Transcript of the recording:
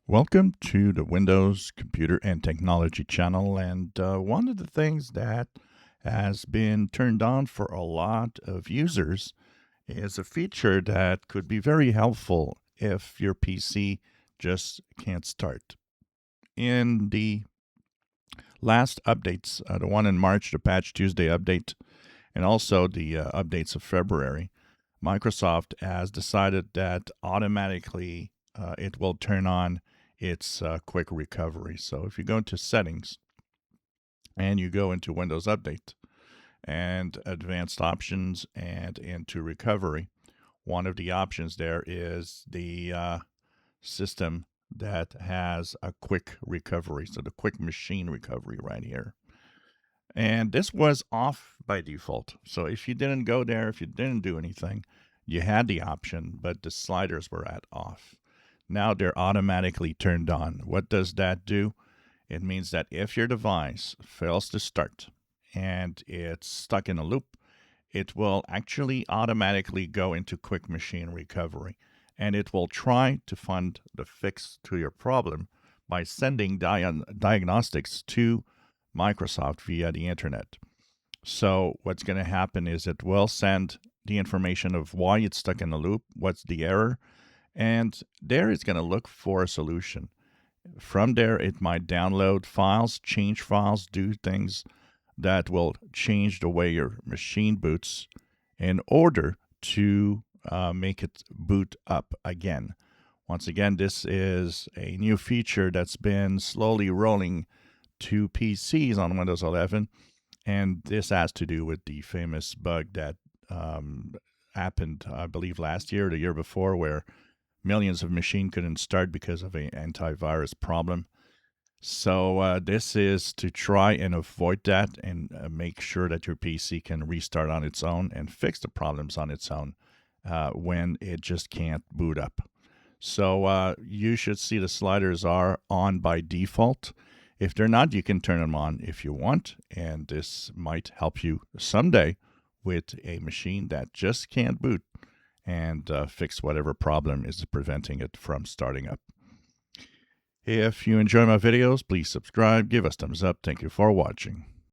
Welcome to the Windows Computer and Technology channel. And one of the things that has been turned on for a lot of users is a feature that could be very helpful if your PC just can't start. In the last updates, the one in March, the Patch Tuesday update, and also the updates of February, Microsoft has decided that automatically it will turn on its quick recovery. So if you go into settings and you go into Windows Update and advanced options and into recovery, one of the options there is the system that has a quick recovery. So the quick machine recovery right here. And this was off by default. So if you didn't go there, if you didn't do anything, you had the option, but the sliders were at off. Now they're automatically turned on. What does that do? It means that if your device fails to start and it's stuck in a loop, it will actually automatically go into quick machine recovery, and it will try to find the fix to your problem by sending diagnostics to Microsoft via the internet. So what's going to happen is it will send the information of why it's stuck in the loop, what's the error, and there it's going to look for a solution. From there, it might download files, change files, do things that will change the way your machine boots in order to make it boot up again. Once again, this is a new feature that's been slowly rolling to PCs on Windows 11, and this has to do with the famous bug that happened, I believe, last year or the year before, where millions of machines couldn't start because of an antivirus problem. So this is to try and avoid that and make sure that your PC can restart on its own and fix the problems on its own when it just can't boot up. So you should see the sliders are on by default. If they're not, you can turn them on if you want, and this might help you someday with a machine that just can't boot and fix whatever problem is preventing it from starting up. If you enjoy my videos, please subscribe, give us thumbs up. Thank you for watching.